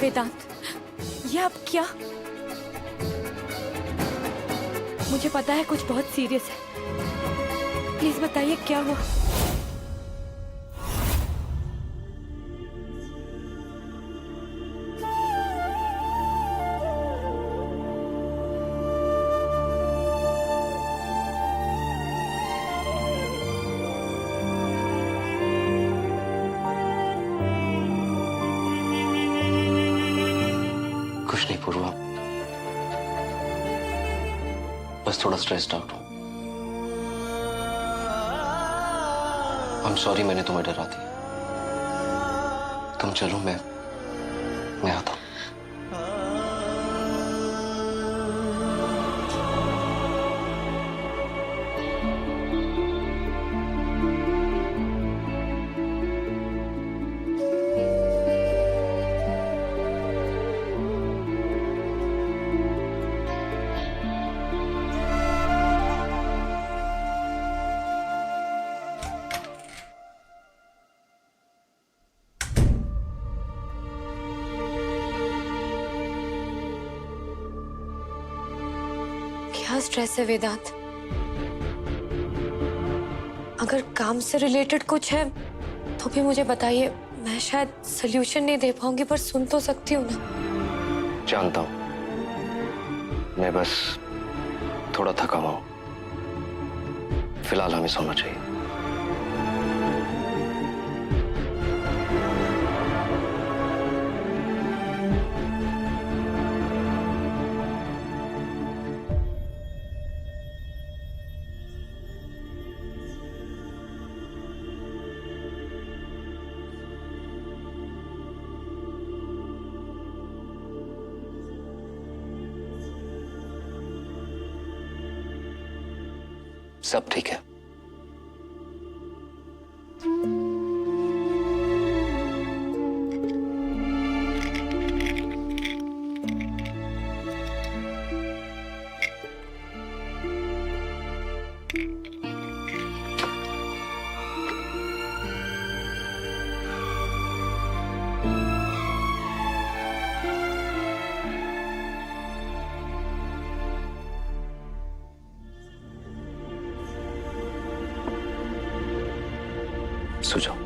वेदांत, ये अब क्या? मुझे पता है कुछ बहुत सीरियस है, प्लीज बताइए क्या हुआ। कुछ नहीं पूर्वा, बस थोड़ा स्ट्रेस्ड आउट हूं। आई एम सॉरी मैंने तुम्हें डरा दिया। तुम चलो, मैं आता हूं। क्या स्ट्रेस है वेदांत? अगर काम से रिलेटेड कुछ है तो भी मुझे बताइए, मैं शायद सल्यूशन नहीं दे पाऊंगी पर सुन तो सकती हूँ ना। जानता हूं, मैं बस थोड़ा थका हुआ हूं। फिलहाल हमें सोना चाहिए। सब ठीक है। सो जाओ।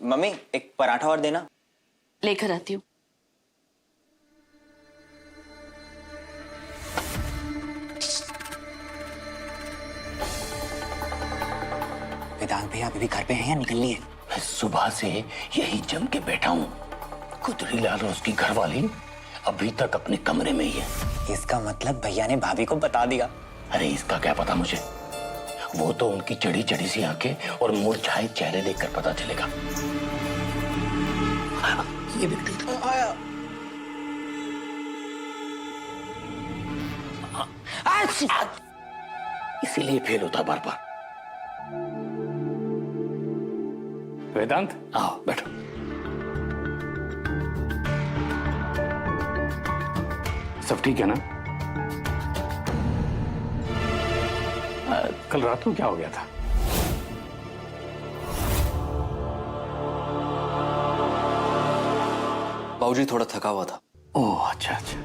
मम्मी एक पराठा और देना। लेकर आती हूँ। वेदांत भैया अभी भी घर पे हैं या निकल लिए? मैं सुबह से यही जम के बैठा हूँ। कुतरी लाल और उसकी घरवाली अभी तक अपने कमरे में ही है। इसका मतलब भैया ने भाभी को बता दिया। अरे इसका क्या पता मुझे, वो तो उनकी चढ़ी चढ़ी सी आंखें और मुरझाए चेहरे देखकर पता चलेगा। ये व्यक्ति आया। इसीलिए फेल होता बार बार। वेदांत, आओ बैठो। सब ठीक है ना? कल रात को क्या हो गया था? बाबूजी थोड़ा थका हुआ था। ओह अच्छा अच्छा।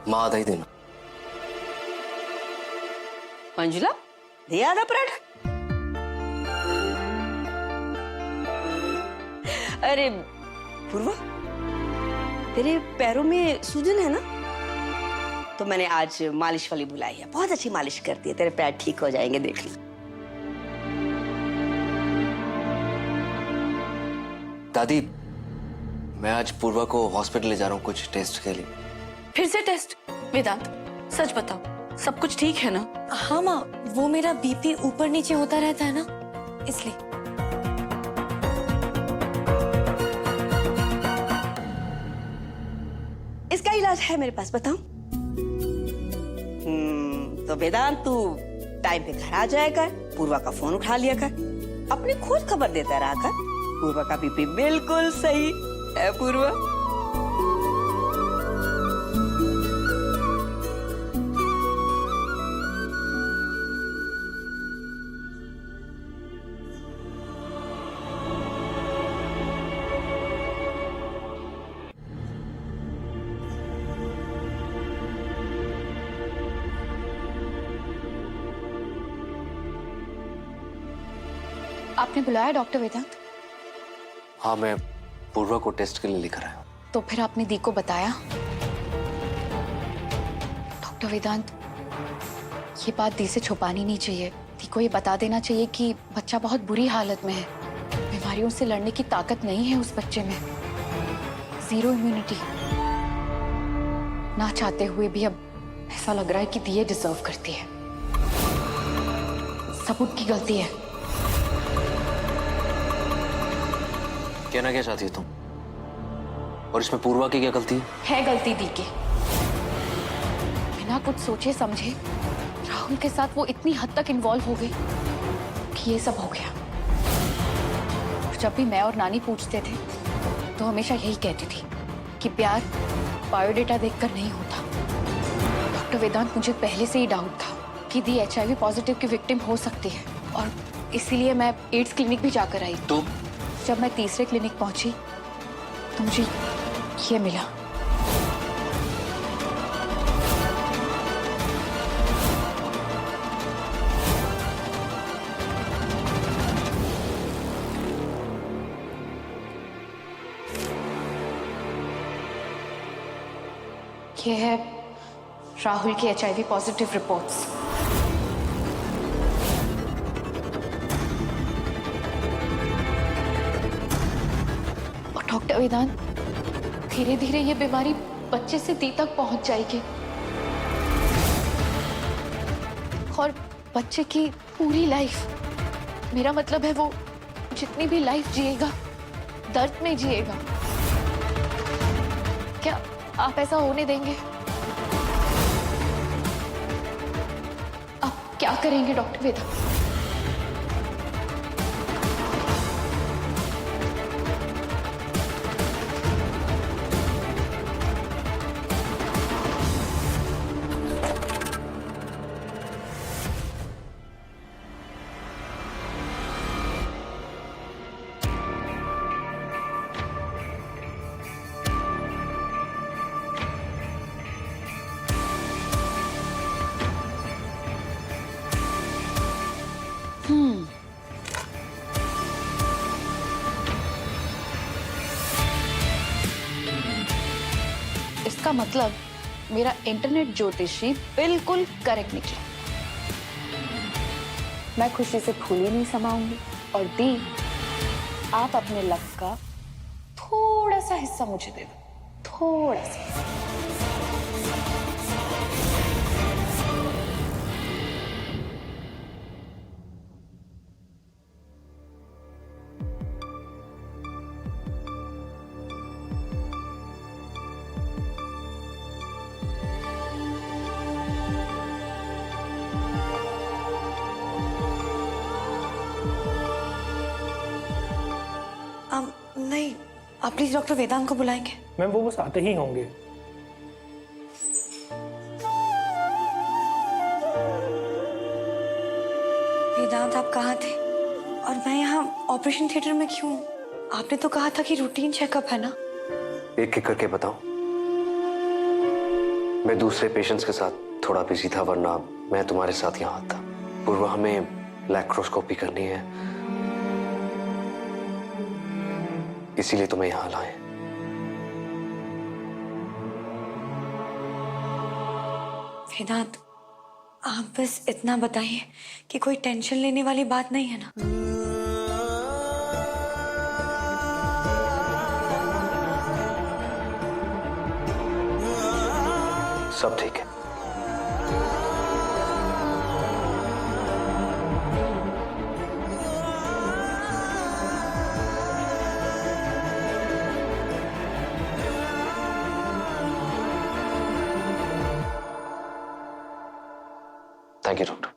माँ आधा ही देना। मंजुला, दे आधा पराठा। अरे पूर्वा, तेरे पैरों में सूजन है ना? तो मैंने आज मालिश वाली बुलाई है, बहुत अच्छी मालिश करती है, तेरे पैर ठीक हो जाएंगे, देख ली। दादी, मैं आज पूर्वा को हॉस्पिटल ले जा रहा हूँ कुछ टेस्ट के लिए। फिर से टेस्ट? वेदांत, सच बताओ, सब कुछ ठीक है ना? हाँ माँ, वो मेरा बीपी ऊपर नीचे होता रहता है ना, इसलिए। इलाज है मेरे पास, बताऊं? तो वेदांत तू टाइम पे घर आ जाया कर, पूर्वा का फोन उठा लिया कर, अपनी खोज खबर देता रहा कर। पूर्वा का बीपी बिल्कुल सही है। पूर्वा आपने बुलाया डॉक्टर वेदांत? हाँ, मैं पूर्वा को टेस्ट के लिए लेकर आया हूँ। तो फिर आपने दी को बताया? डॉक्टर वेदांत, ये बात दी से छुपानी नहीं चाहिए। दी को ये बता देना चाहिए कि बच्चा बहुत बुरी हालत में है। बीमारियों से लड़ने की ताकत नहीं है उस बच्चे में। 0 इम्यूनिटी। ना चाहते हुए भी अब ऐसा लग रहा है कि दी ये डिजर्व करती है। सबूत की गलती है। कहना क्या चाहती हो तुम? और इसमें पूर्वा की क्या गलती है? गलती दी की। बिना कुछ सोचे समझे राहुल के साथ वो इतनी हद तक इन्वॉल्व हो गई कि ये सब हो गया। और जब भी मैं और नानी पूछते थे तो हमेशा यही कहती थी कि प्यार बायोडेटा देखकर नहीं होता। डॉक्टर वेदांत, मुझे पहले से ही डाउट था कि दी HIV पॉजिटिव की विक्टिम हो सकती है, और इसीलिए मैं एड्स क्लिनिक भी जाकर आई। तो जब मैं तीसरे क्लिनिक पहुंची तो मुझे ये मिला। ये है राहुल की HIV पॉजिटिव रिपोर्ट्स। डॉक्टर वेदांत, धीरे धीरे ये बीमारी बच्चे से दी तक पहुंच जाएगी और बच्चे की पूरी लाइफ, मेरा मतलब है वो जितनी भी लाइफ जिएगा दर्द में जिएगा। क्या आप ऐसा होने देंगे? आप क्या करेंगे डॉक्टर वेदांत? इसका मतलब मेरा इंटरनेट ज्योतिषी बिल्कुल करेक्ट निकला। मैं खुशी से फूली नहीं समाऊंगी। और दी, आप अपने लक का थोड़ा सा हिस्सा मुझे दे दो, थोड़ा सा। नहीं, आप प्लीज डॉक्टर वेदांत को बुलाएंगे। मैम वो बस आते ही होंगे। वेदांत, आप कहाँ थे? और मैं यहाँ ऑपरेशन थिएटर में क्यों हूँ? आपने तो कहा था कि रूटीन चेकअप है ना? एक एक करके बताओ। मैं दूसरे पेशेंट्स के साथ थोड़ा बिजी था, वरना मैं तुम्हारे साथ यहाँ आता। पूर्वा, हमें लैप्रोस्कोपी करनी है, इसीलिए तुम्हें यहाँ लाए। वेदांत, आप बस इतना बताइए कि कोई टेंशन लेने वाली बात नहीं है ना? सब ठीक है। Thank you doctor.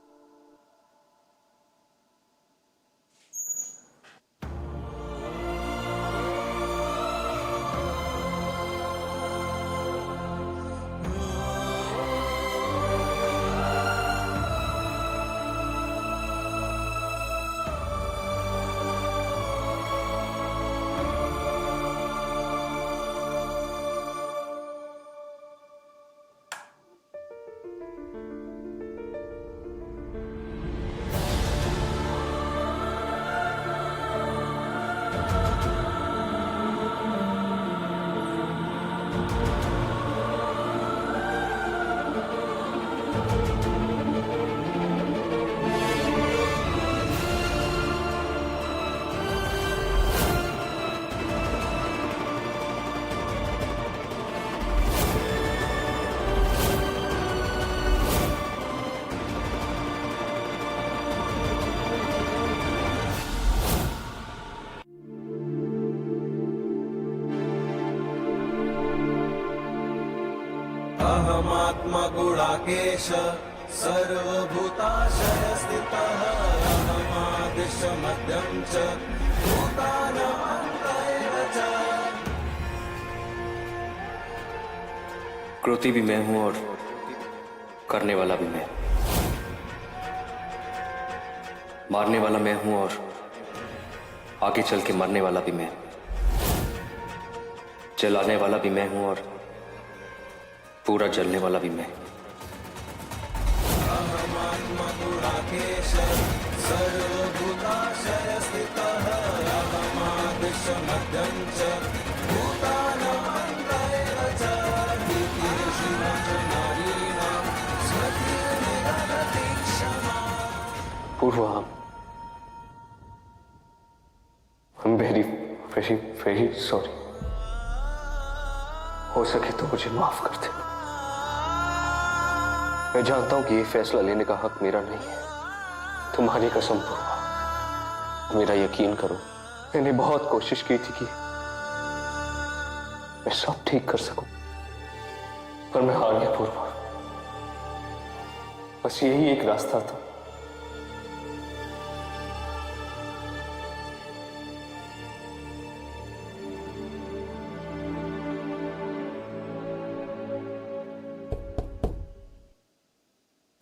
अहमात्मा गुणाकेश सर्वभूताशय स्थितः अहमादिश मध्यम च भूतानां एव च। क्रोधी भी मैं हूं और करने वाला भी मैं, मारने वाला मैं हूं और आगे चल के मरने वाला भी मैं, जलाने वाला भी मैं हूं और पूरा जलने वाला भी मैं। पूर्वा, I'm very, very, very sorry। हो सके तो मुझे माफ कर देना। मैं जानता हूं कि ये फैसला लेने का हक मेरा नहीं है, तुम्हारी कसम पूर्वा। मेरा यकीन करो, मैंने बहुत कोशिश की थी कि मैं सब ठीक कर सकूं, पर मैं हार गया पूर्वा। बस यही एक रास्ता था।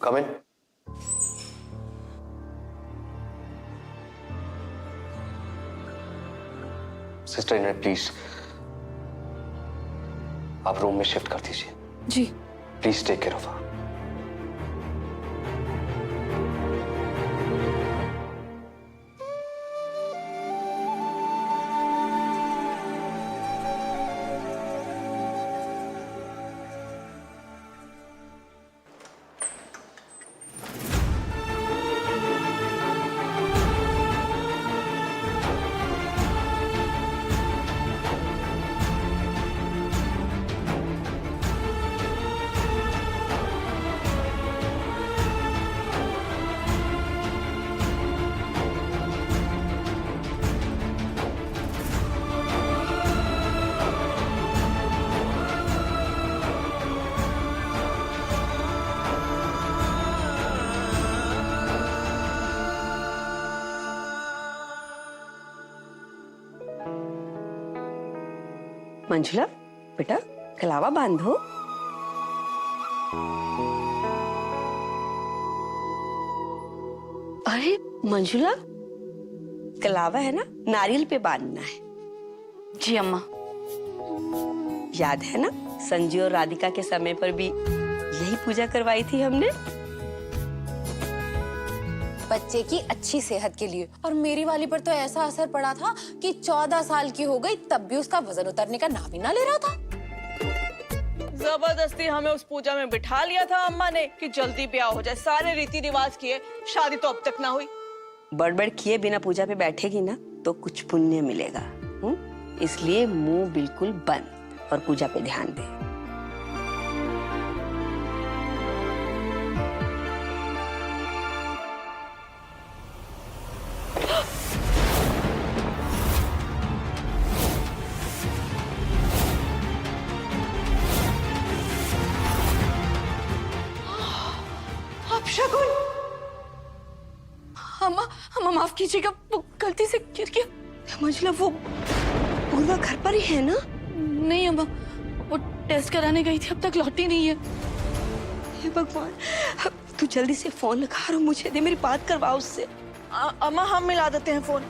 Come in. Sister in please आप रूम में शिफ्ट कर दीजिए। जी। Please take care of her. Manjula बेटा कलावा बांधो। अरे मंजुला, कलावा है ना, नारियल पे बांधना है। जी अम्मा। याद है ना, संजू और राधिका के समय पर भी यही पूजा करवाई थी हमने। बच्चे की अच्छी सेहत के लिए। और मेरी वाली पर तो ऐसा असर पड़ा था कि 14 साल की हो गई तब भी उसका वजन उतरने का नाम ही ना ले रहा था। जबरदस्ती हमें उस पूजा में बिठा लिया था अम्मा ने कि जल्दी ब्याह हो जाए, सारे रीति रिवाज किए, शादी तो अब तक ना हुई। बड़ किए बिना पूजा पे बैठेगी ना तो कुछ पुण्य मिलेगा। इसलिए मुंह बिल्कुल बंद और पूजा पे ध्यान दे। अपशकुन अम्मा माफ कीजिएगा, वो गलती से गिर गया। मंजुला वो पूर्वा घर पर ही है ना? नहीं अम्मा, वो टेस्ट कराने गई थी, अब तक लौटी नहीं है। हे भगवान, तू जल्दी से फोन लगा और मुझे दे, मेरी बात करवा उससे। अम्मा हम मिला देते हैं फोन।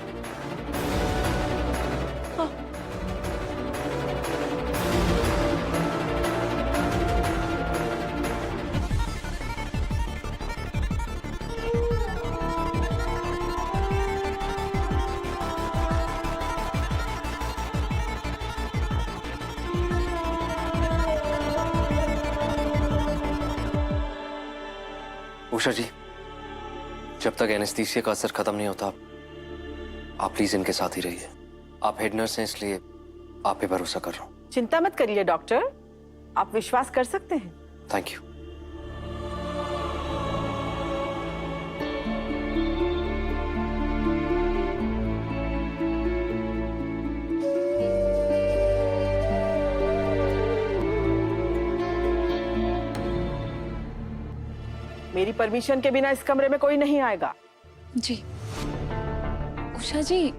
उषा जी, जब तक एनेस्थीसिया का असर खत्म नहीं होता आप प्लीज इनके साथ ही रहिए। आप हेड नर्स हैं इसलिए आप पे भरोसा कर रहा हूँ। चिंता मत करिए डॉक्टर, आप विश्वास कर सकते हैं। Thank you. मेरी परमिशन के बिना इस कमरे में कोई नहीं आएगा। जी उषा जी,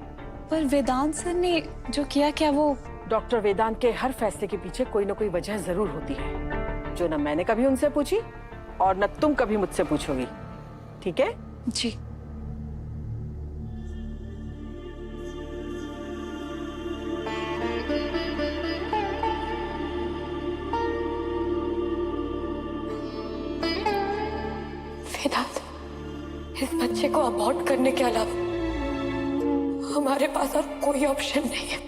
पर वेदांत सर ने जो किया, क्या वो? डॉक्टर वेदांत के हर फैसले के पीछे कोई ना कोई वजह जरूर होती है, जो न मैंने कभी उनसे पूछी और न तुम कभी मुझसे पूछोगी। ठीक है? जी। वेदांत, इस बच्चे को अबॉर्ट करने के अलावा हमारे पास और कोई ऑप्शन नहीं है।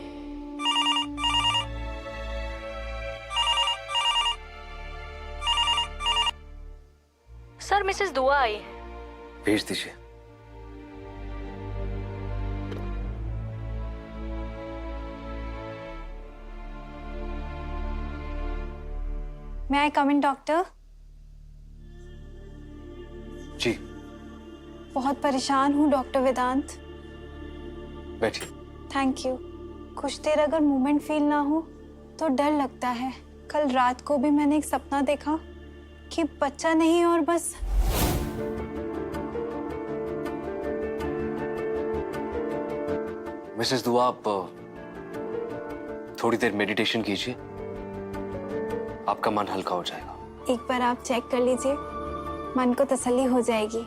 सर, मिसेस दुआ आई है। भेज दीजिए। मैं आई कम इन डॉक्टर? जी बहुत परेशान हूँ डॉक्टर वेदांत। बैठिए। Thank you. कुछ देर अगर मूवमेंट फील ना हो तो डर लगता है। कल रात को भी मैंने एक सपना देखा कि बच्चा नहीं और बस मिसेस दुआ, आप थोड़ी देर मेडिटेशन कीजिए, आपका मन हल्का हो जाएगा। एक बार आप चेक कर लीजिए, मन को तसल्ली हो जाएगी।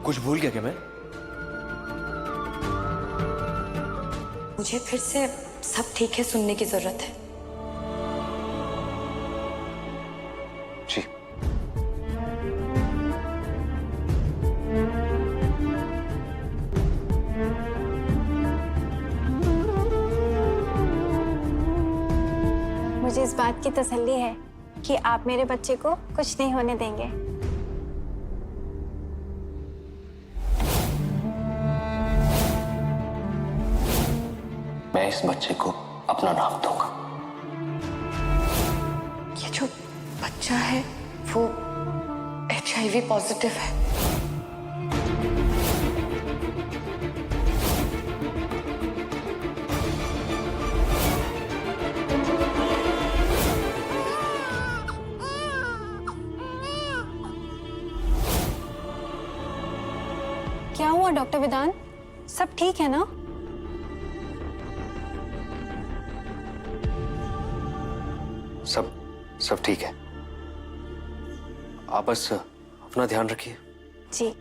कुछ भूल गया क्या मैं? मुझे फिर से सब ठीक है सुनने की जरूरत है। जी। मुझे इस बात की तसल्ली है कि आप मेरे बच्चे को कुछ नहीं होने देंगे। मैं इस बच्चे को अपना नाम दूंगा। ये जो बच्चा है वो HIV पॉजिटिव है। क्या हुआ डॉक्टर वेदांत? सब ठीक है ना? सब ठीक है। आप बस अपना ध्यान रखिए। जी।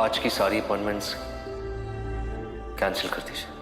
आज की सारी अपॉइंटमेंट्स कैंसिल कर दीजिए।